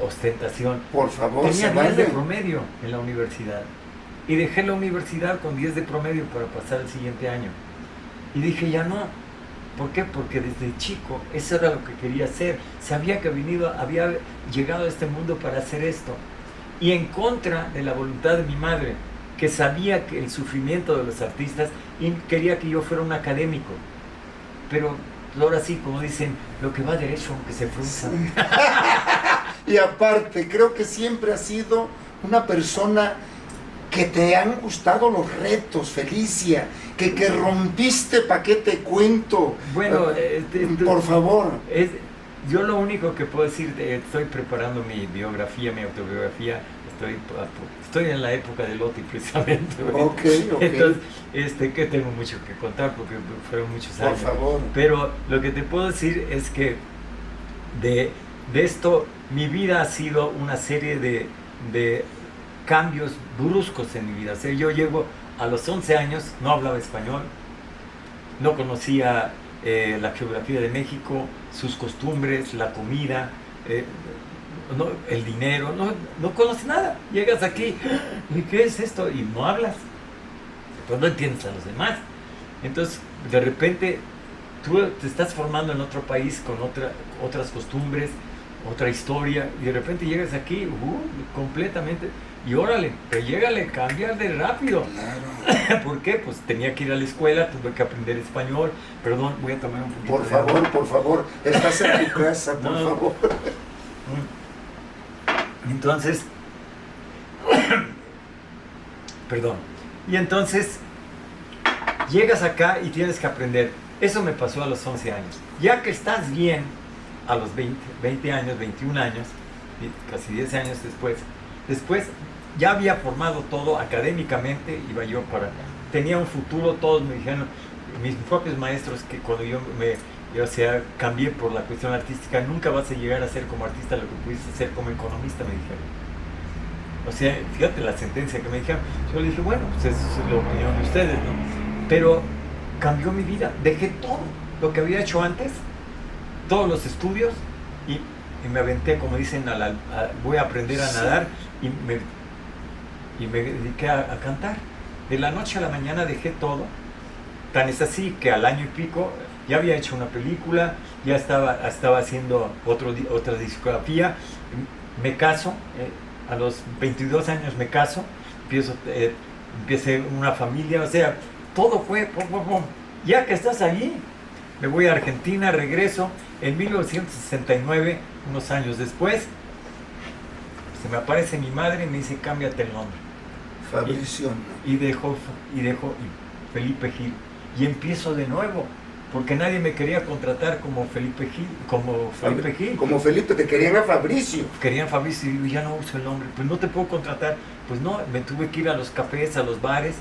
ostentación. Por favor, Tenía se 10 de vale. promedio en la universidad. Y dejé la universidad con 10 de promedio para pasar el siguiente año. Y dije, ya no. ¿Por qué? Porque desde chico eso era lo que quería hacer. Sabía que había llegado a este mundo para hacer esto. Y en contra de la voluntad de mi madre, que sabía que el sufrimiento de los artistas y quería que yo fuera un académico. Pero ahora sí, como dicen, lo que va derecho, aunque se frunza. Y aparte, creo que siempre has sido una persona que te han gustado los retos, Felicia, que rompiste, ¿pa' qué te cuento? Bueno, por favor. Yo lo único que puedo decir, estoy preparando mi biografía, mi autobiografía, estoy en la época de Loti precisamente. Ok. Entonces, que tengo mucho que contar porque fueron muchos años. Por favor. Pero lo que te puedo decir es que de esto, mi vida ha sido una serie de cambios bruscos en mi vida. O sea, yo llego a los 11 años, no hablaba español, no conocía la geografía de México, sus costumbres, la comida, el dinero, no conoces nada. Llegas aquí, ¿y qué es esto? Y no hablas, pues no entiendes a los demás. Entonces, de repente, tú te estás formando en otro país con otras costumbres, otra historia, y de repente llegas aquí, completamente, y órale, pero llégale, cambiar de rápido. Claro. ¿Por qué? Pues tenía que ir a la escuela, tuve que aprender español. Perdón, voy a tomar un poquito de agua. Por favor, estás en tu casa, por No. favor. Entonces, perdón, y entonces llegas acá y tienes que aprender. Eso me pasó a los 11 años. Ya que estás bien, a los 20 años, 21 años, y casi 10 años después ya había formado todo académicamente, tenía un futuro. Todos me dijeron, mis propios maestros, que cuando yo cambié por la cuestión artística, nunca vas a llegar a ser como artista lo que pudiste ser como economista, me dijeron. O sea, fíjate la sentencia que me dijeron. Yo le dije, bueno, pues esa es la opinión de ustedes, ¿no? Pero cambió mi vida, dejé todo lo que había hecho antes, todos los estudios, y me aventé, como dicen, voy a aprender a nadar, y me dediqué a cantar. De la noche a la mañana dejé todo. Tan es así que al año y pico ya había hecho una película, ya estaba haciendo otra discografía, me caso, a los 22 años me caso, empecé una familia, o sea, todo fue pum, pum, pum. Ya que estás allí, me voy a Argentina, regreso. En 1969, unos años después, se me aparece mi madre y me dice, cámbiate el nombre. Fabricio. Y dejo Felipe Gil. Y empiezo de nuevo, porque nadie me quería contratar como Felipe Gil. Como Felipe, te querían a Fabricio. Querían Fabricio y yo ya no uso el nombre. Pues no te puedo contratar. Pues no, me tuve que ir a los cafés, a los bares,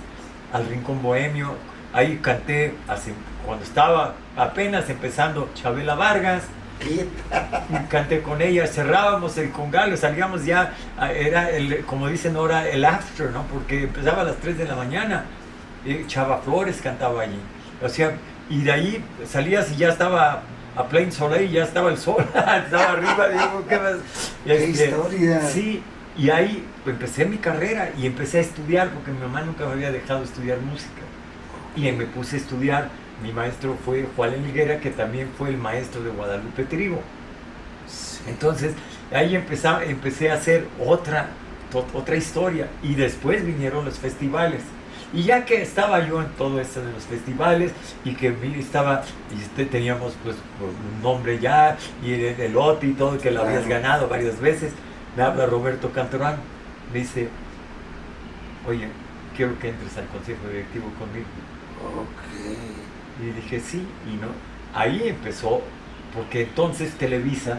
al Rincón Bohemio. Ahí canté cuando estaba apenas empezando Chabela Vargas. Canté con ella, cerrábamos el congal, salíamos ya, era como dicen ahora, el after, ¿no? Porque empezaba a las 3 de la mañana. Chava Flores cantaba allí. O sea, y de ahí salías y ya estaba a Plain Soleil, ya estaba el sol, estaba arriba, digo, ¿qué más? ¡Qué historia! Sí, y ahí empecé mi carrera y empecé a estudiar, porque mi mamá nunca me había dejado estudiar música. Y me puse a estudiar. Mi maestro fue Juan Elguera, que también fue el maestro de Guadalupe Trigo. Sí. Entonces, ahí empecé a hacer otra historia. Y después vinieron los festivales. Y ya que estaba yo en todo esto de los festivales, y que teníamos pues un nombre ya, y el OTI y todo, que lo habías ganado varias veces, me habla Roberto Cantorán, me dice, oye, quiero que entres al consejo directivo conmigo. Ok. Y dije sí y no. Ahí empezó, porque entonces Televisa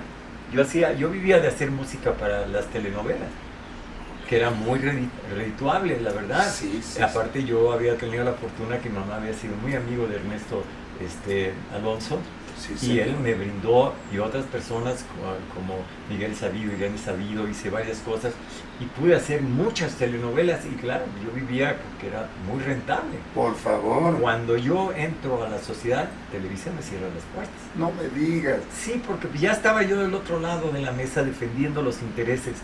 Yo vivía de hacer música para las telenovelas, que era muy redituable, la verdad. Sí, Aparte yo había tenido la fortuna que mi mamá había sido muy amigo de Ernesto Alonso, y él me brindó, y otras personas como Miguel Sabido, Irene Sabido, hice varias cosas y pude hacer muchas telenovelas, y claro, yo vivía porque era muy rentable. Por favor. Cuando yo entro a la sociedad, Televisa me cierra las puertas. No me digas. Sí, porque ya estaba yo del otro lado de la mesa defendiendo los intereses.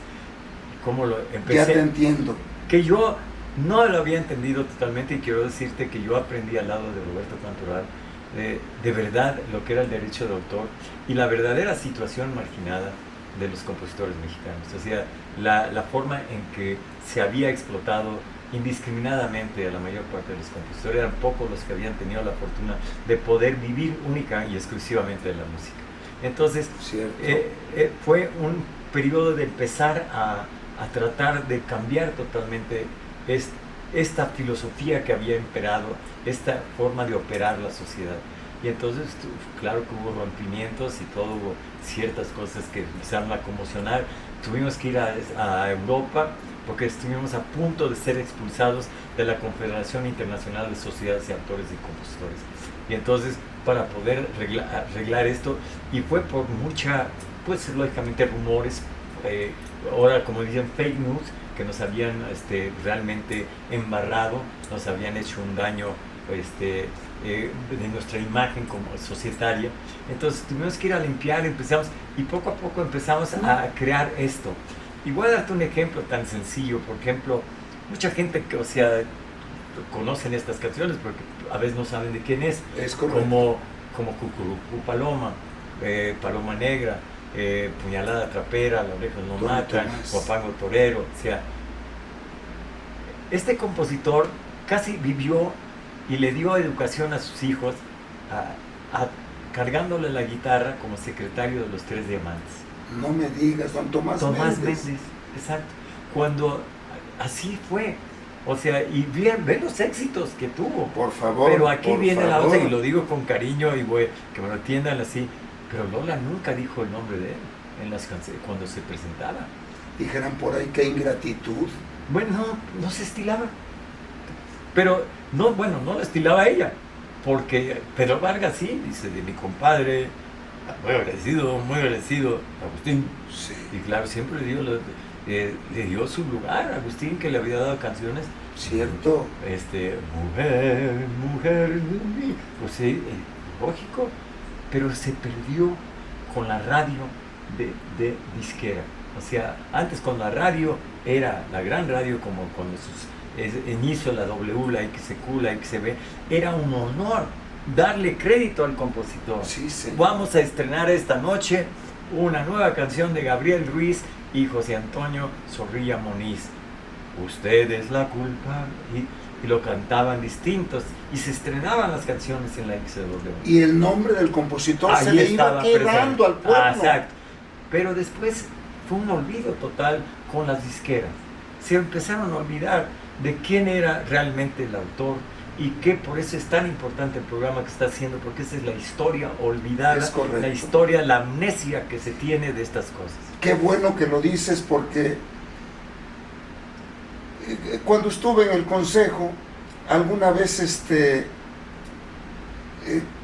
¿Cómo lo empecé? Ya te entiendo. Que yo no lo había entendido totalmente, y quiero decirte que yo aprendí al lado de Roberto Cantoral de verdad lo que era el derecho de autor y la verdadera situación marginada de los compositores mexicanos. O sea, la forma en que se había explotado indiscriminadamente a la mayor parte de los compositores. Eran pocos los que habían tenido la fortuna de poder vivir única y exclusivamente de la música. Entonces, fue un periodo de empezar a tratar de cambiar totalmente esta filosofía que había imperado, esta forma de operar la sociedad. Y entonces, claro que hubo rompimientos y todo, hubo ciertas cosas que empezaron a conmocionar. Tuvimos que ir a Europa porque estuvimos a punto de ser expulsados de la Confederación Internacional de Sociedades de Autores y Compositores. Y entonces, para poder arreglar esto, y fue por mucha, pues lógicamente rumores, ahora como dicen fake news, que nos habían realmente embarrado, nos habían hecho un daño de nuestra imagen como societaria. Entonces tuvimos que ir a limpiar, y poco a poco empezamos a crear esto. Y voy a darte un ejemplo tan sencillo. Por ejemplo, mucha gente que, conocen estas canciones porque a veces no saben de quién es. Es correcto. Como Cucurucú Paloma, Paloma Negra, Puñalada Trapera, La Oreja no mata, Guapango Torero. O sea, este compositor casi vivió y le dio educación a sus hijos cargándole la guitarra como secretario de los Tres Diamantes. No me digas, don Tomás Méndez. Exacto. Cuando así fue. O sea, y ven los éxitos que tuvo. Por favor. Pero aquí viene la otra, y lo digo con cariño, y que me lo entiendan así. Pero Lola nunca dijo el nombre de él en las canciones cuando se presentaba. Dijeran por ahí, qué ingratitud. Bueno, no se estilaba. Pero no lo estilaba ella. Porque Pedro Vargas sí, dice, de mi compadre, muy agradecido, Agustín. Sí. Y claro, siempre le dio su lugar a Agustín, que le había dado canciones. Cierto. Mujer de mí. Pues sí, lógico. Pero se perdió con la radio de disquera. O sea, antes con la radio era la gran radio, como con sus inicio, la W, la XQ, la XB, era un honor darle crédito al compositor. Sí, sí. Vamos a estrenar esta noche una nueva canción de Gabriel Ruiz y José Antonio Zorrilla Moniz. Usted es la culpa. Y lo cantaban distintos, y se estrenaban las canciones en la XW. Y el nombre del compositor ahí se le iba quedando al pueblo. Exacto. Pero después fue un olvido total con las disqueras. Se empezaron a olvidar de quién era realmente el autor, y que por eso es tan importante el programa que está haciendo, porque esa es la historia olvidada, la historia, la amnesia que se tiene de estas cosas. Qué bueno que lo dices, porque cuando estuve en el consejo, alguna vez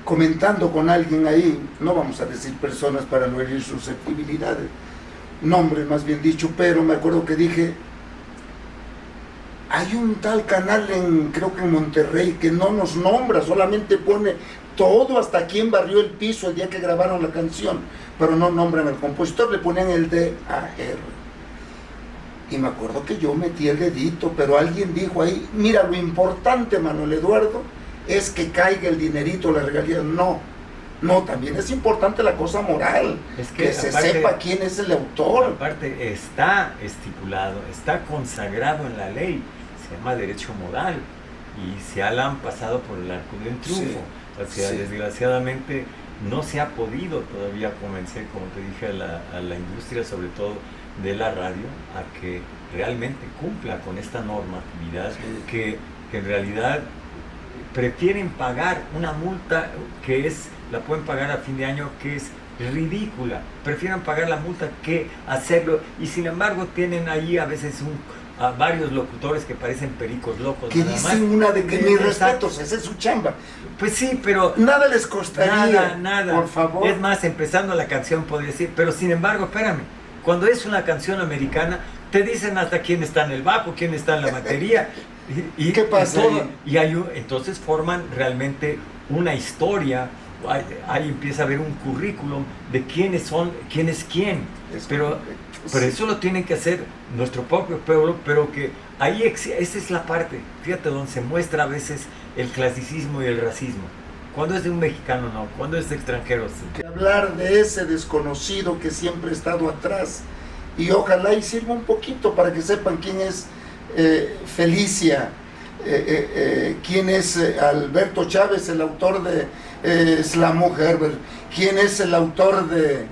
comentando con alguien ahí, no vamos a decir personas para no herir susceptibilidades, nombres más bien dicho, pero me acuerdo que dije, hay un tal canal creo que en Monterrey, que no nos nombra, solamente pone todo hasta quién barrió el piso el día que grabaron la canción, pero no nombran al compositor, le ponen el DAR. Y me acuerdo que yo metí el dedito, pero alguien dijo ahí, mira, lo importante, Manuel Eduardo, es que caiga el dinerito, la regalía. No, también es importante la cosa moral, es que se sepa quién es el autor. Aparte, está estipulado, está consagrado en la ley, se llama derecho moral, y se han pasado por el arco del triunfo. Sí, o sea, sí. Desgraciadamente no se ha podido todavía convencer, como te dije, a la industria, sobre todo de la radio, a que realmente cumpla con esta normatividad, sí. que en realidad prefieren pagar una multa la pueden pagar a fin de año, que es ridícula. Prefieren pagar la multa que hacerlo, y sin embargo tienen ahí a veces a varios locutores que parecen pericos locos. Que dicen una de que mis respetos, esa es su chamba. Pues sí, pero nada les costaría, nada. por favor. Es más, empezando la canción podría decir, pero sin embargo, espérame, cuando es una canción americana, te dicen hasta quién está en el bajo, quién está en la batería. ¿Y qué pasa? Y entonces forman realmente una historia. Ahí empieza a haber un currículum de quiénes son, quién es quién. Pero eso lo tiene que hacer nuestro propio pueblo, pero que ahí esa es la parte, fíjate, donde se muestra a veces el clasicismo y el racismo. Cuando es de un mexicano, no. Cuando es de extranjero, sí. Hablar de ese desconocido que siempre ha estado atrás, y ojalá y sirva un poquito para que sepan quién es Felicia, quién es Alberto Chávez, el autor de Slamu Herbert, quién es el autor de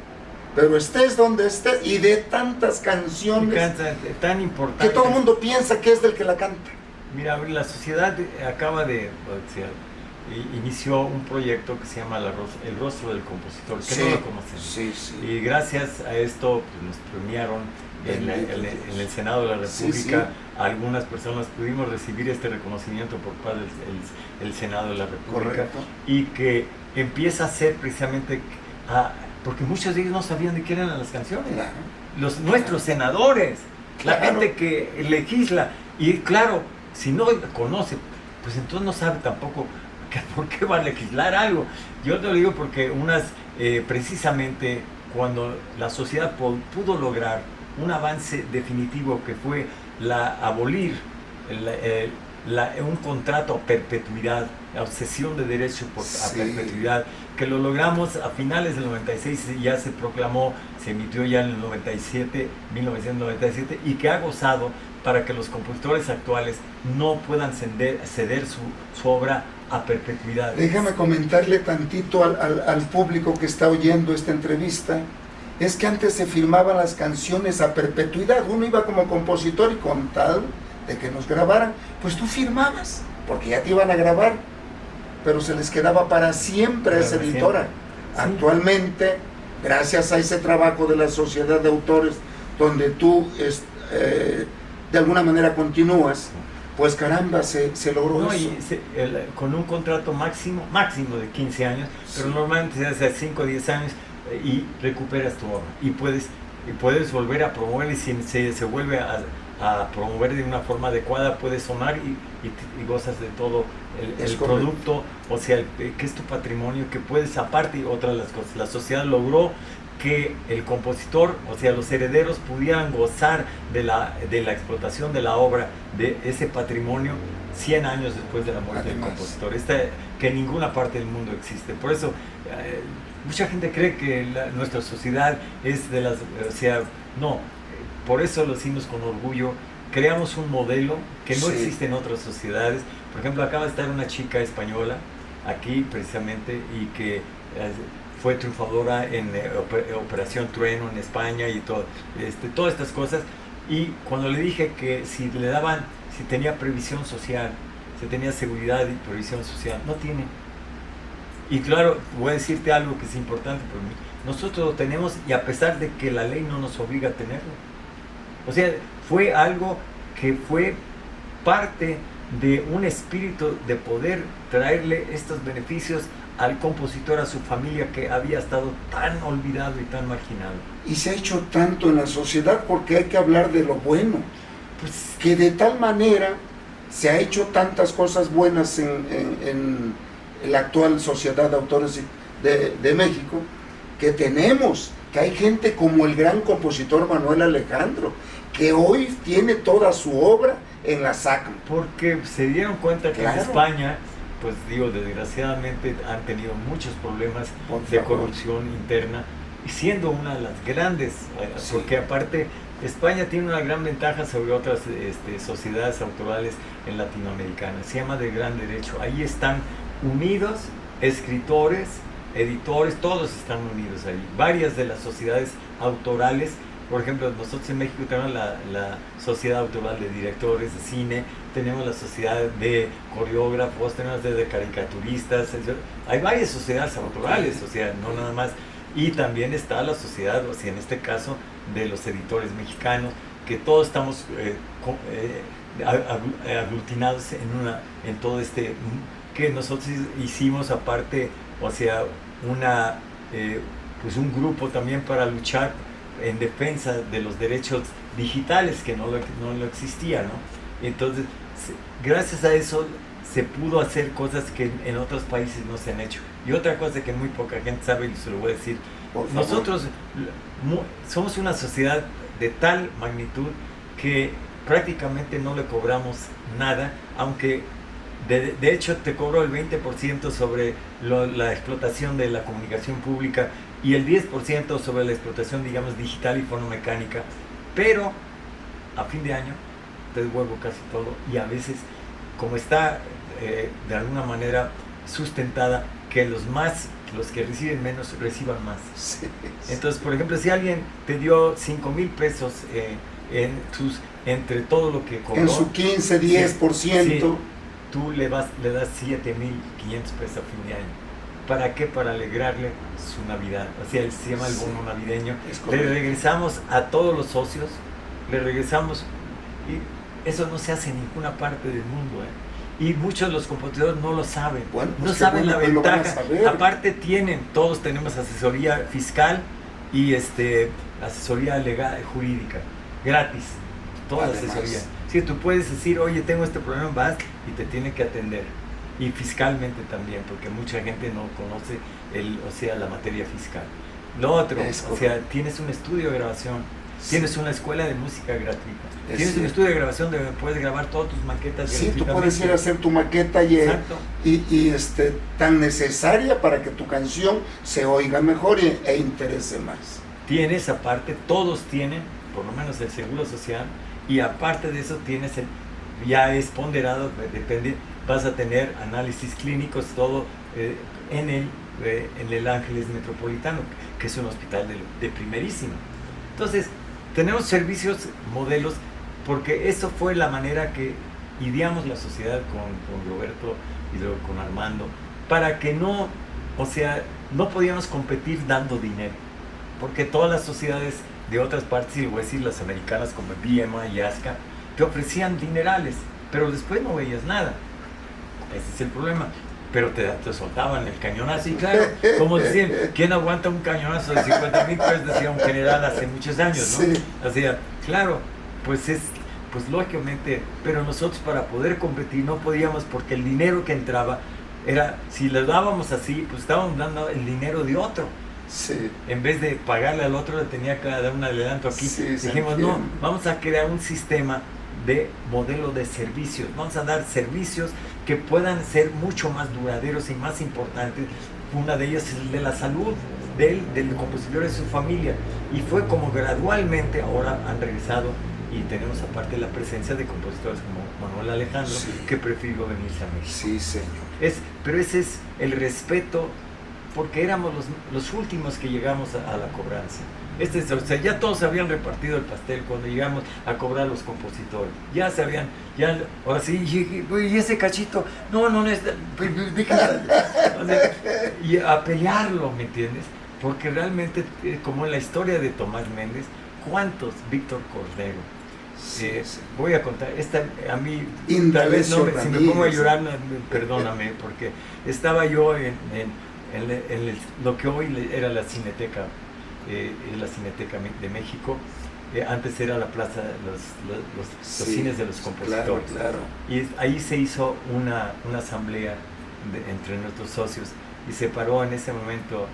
Pero estés donde estés, y de tantas canciones tan importantes que todo el mundo piensa que es del que la canta. Mira, la sociedad acaba de inició un proyecto que se llama El Rostro del Compositor, que sí, no lo conocen. Sí, sí. Y gracias a esto pues, nos premiaron en el Senado de la República. Sí. Algunas personas pudimos recibir este reconocimiento por parte del Senado de la República. Correcto. Y que empieza a ser precisamente porque muchos de ellos no sabían de qué eran las canciones. Claro. Nuestros senadores, la gente que legisla. Y claro, si no conoce, pues entonces no sabe tampoco por qué va a legislar algo. Yo te lo digo porque precisamente cuando la sociedad pudo lograr un avance definitivo que fue abolir un contrato a perpetuidad, la obsesión de derecho a perpetuidad, que lo logramos a finales del 96, ya se proclamó, se emitió ya en el 1997, y que ha gozado para que los compositores actuales no puedan ceder su obra a perpetuidad. Déjame comentarle tantito al público que está oyendo esta entrevista. Es que antes se firmaban las canciones a perpetuidad. Uno iba como compositor y con tal de que nos grabaran, pues tú firmabas, porque ya te iban a grabar, pero se les quedaba para siempre a esa editora. Sí. Actualmente, gracias a ese trabajo de la Sociedad de Autores, donde tú de alguna manera continúas, pues caramba, se logró eso. Con un contrato máximo de 15 años, sí. Pero normalmente se hace 5 o 10 años, y recuperas tu obra, y puedes volver a promover, y si se vuelve a promover de una forma adecuada, puedes sonar y gozas de todo el producto, o sea, que es tu patrimonio, que puedes, aparte, y otras las cosas. La sociedad logró que el compositor, o sea, los herederos pudieran gozar de la explotación de la obra, de ese patrimonio, 100 años después de la muerte del compositor, que en ninguna parte del mundo existe. Por eso, mucha gente cree que nuestra sociedad es de las... O sea, no, por eso lo decimos con orgullo, creamos un modelo que no existe en otras sociedades. Por ejemplo, acaba de estar una chica española aquí precisamente, y que fue triunfadora en Operación Trueno en España y todas estas cosas. Y cuando le dije que si tenía previsión social, si tenía seguridad y previsión social, no tiene. Y claro, voy a decirte algo que es importante para mí. Nosotros lo tenemos, y a pesar de que la ley no nos obliga a tenerlo. O sea, fue algo que fue parte de un espíritu de poder traerle estos beneficios al compositor, a su familia, que había estado tan olvidado y tan marginado. Y se ha hecho tanto en la sociedad, porque hay que hablar de lo bueno, pues, que de tal manera se ha hecho tantas cosas buenas en la actual Sociedad de Autores de México, que hay gente como el gran compositor Manuel Alejandro, que hoy tiene toda su obra en la SACM. Porque se dieron cuenta que en España, pues digo, desgraciadamente han tenido muchos problemas de corrupción interna, y siendo una de las grandes, porque aparte España tiene una gran ventaja sobre otras sociedades autorales en latinoamericanas, se llama de gran derecho. Ahí están unidos escritores, editores, todos están unidos ahí. Varias de las sociedades autorales, por ejemplo, nosotros en México tenemos la Sociedad Autoral de Directores de Cine, tenemos la Sociedad de Coreógrafos, tenemos de caricaturistas, hay varias sociedades autorales, o sea, no nada más. Y también está la sociedad, o sea, en este caso, de los editores mexicanos, que todos estamos aglutinados en todo este, que nosotros hicimos aparte, o sea, pues un grupo también para luchar en defensa de los derechos digitales, que no lo existía, ¿no? Entonces, gracias a eso se pudo hacer cosas que en otros países no se han hecho. Y otra cosa que muy poca gente sabe, y se lo voy a decir, nosotros somos una sociedad de tal magnitud que prácticamente no le cobramos nada, aunque de hecho te cobro el 20% sobre la explotación de la comunicación pública y el 10% sobre la explotación, digamos, digital y fonomecánica, pero a fin de año te devuelvo casi todo, y a veces, como está de alguna manera sustentada, que los que reciben menos reciban más. Sí. Entonces, por ejemplo, si alguien te dio 5,000 pesos entre todo lo que cobró, en su 15, 10%, sí, tú le das 7,500 pesos a fin de año. ¿Para qué? Para alegrarle su Navidad. O sea, se llama el bono navideño. Le regresamos a todos los socios, le regresamos, y eso no se hace en ninguna parte del mundo, Y muchos de los compositores no lo saben, bueno, pues no saben la ventaja. Aparte todos tenemos asesoría fiscal y asesoría legal, jurídica, gratis, toda la asesoría. Sí, tú puedes decir, oye, tengo este problema, vas y te tiene que atender. Y fiscalmente también, porque mucha gente no conoce la materia fiscal. Lo otro, o sea, tienes un estudio de grabación, tienes una escuela de música gratuita, tienes un estudio de grabación donde puedes grabar todas tus maquetas. Sí, tú puedes ir a hacer tu maqueta y tan necesaria para que tu canción se oiga mejor e interese más. Tienes aparte, todos tienen, por lo menos el Seguro Social, y aparte de eso tienes ya es ponderado, depende, vas a tener análisis clínicos, todo en el Ángeles Metropolitano, que es un hospital de primerísimo. Entonces, tenemos servicios, modelos, porque eso fue la manera que ideamos la sociedad con Roberto y luego con Armando, para que no podíamos competir dando dinero, porque todas las sociedades de otras partes, y lo voy a decir, las americanas como BMI y ASCA, te ofrecían dinerales, pero después no veías nada. Ese es el problema. Pero te soltaban el cañonazo, y claro, como decían, ¿quién aguanta un cañonazo de 50,000 pesos? Decía un general hace muchos años, ¿no? Sí. O sea, claro, pues lógicamente, pero nosotros para poder competir no podíamos, porque el dinero que entraba era, si le dábamos así, pues estábamos dando el dinero de otro. Sí. En vez de pagarle al otro, le tenía que dar un adelanto aquí. Sí, dijimos, no, vamos a crear un sistema de modelo de servicios. Vamos a dar servicios que puedan ser mucho más duraderos y más importantes. Una de ellas es el de la salud del compositor y su familia. Y fue como gradualmente ahora han regresado, y tenemos aparte la presencia de compositores como Manuel Alejandro, que prefirió venirse a México. Sí, señor. Pero ese es el respeto, porque éramos los últimos que llegamos a la cobranza. O sea, ya todos habían repartido el pastel cuando llegamos a cobrar los compositores. Ya se habían, ahora sí, y ese cachito, no es, o sea, y a pelearlo, ¿me entiendes? Porque realmente, como en la historia de Tomás Méndez, ¿cuántos? Víctor Cordero. Voy a contar, a mí, tal vez si me pongo a llorar, perdóname, porque estaba yo en lo que hoy era la Cineteca, la Cineteca de México. Antes era la plaza, los cines de los compositores. Claro. Y ahí se hizo una asamblea entre nuestros socios, y se paró en ese momento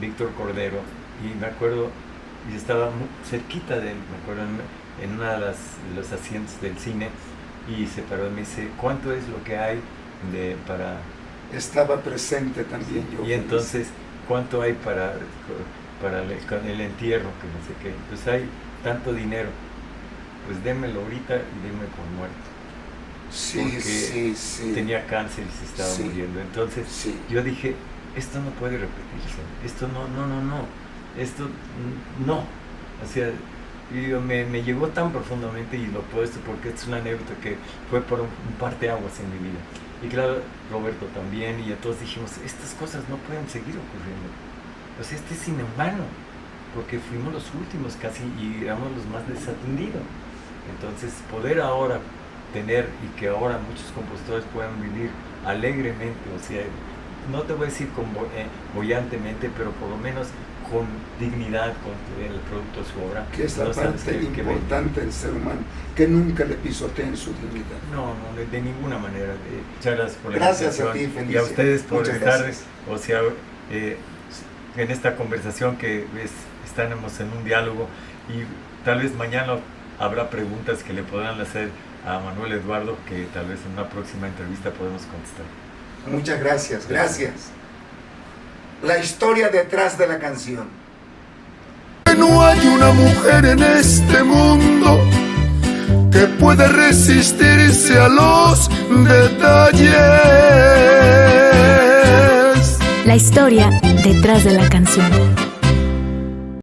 Víctor Cordero, y me acuerdo, y estaba muy cerquita de él, me acuerdo, en una de los asientos del cine, y se paró y me dice, ¿cuánto es lo que hay para...? Estaba presente también yo. Y entonces, ¿cuánto hay para el entierro? Que no sé qué. Pues hay tanto dinero. Pues démelo ahorita y déme por muerto. Sí. Tenía cáncer y se estaba muriendo. Entonces, yo dije, esto no puede repetirse. Esto no. Esto no. O sea, me llegó tan profundamente, y lo puedo decir porque es una anécdota que fue por un parteaguas en mi vida. Y claro, Roberto también, y todos dijimos, estas cosas no pueden seguir ocurriendo. pues este es inhumano, porque fuimos los últimos casi y éramos los más desatendidos. Entonces, poder ahora tener y que ahora muchos compositores puedan vivir alegremente, o sea, no te voy a decir bollantemente, pero por lo menos con dignidad con el producto de su obra. Que es la no parte importante del ser humano, que nunca le pisoteen su dignidad. No, de ninguna manera. Muchas gracias por la Gracias invitación. a ti, Felicia. Y a ustedes por Muchas estar, gracias. o sea, en esta conversación que estamos en un diálogo y tal vez mañana habrá preguntas que le podrán hacer a Manuel Eduardo que tal vez en una próxima entrevista podemos contestar. Muchas gracias, gracias. La historia detrás de la canción. No hay una mujer en este mundo que pueda resistirse a los detalles. La historia detrás de la canción.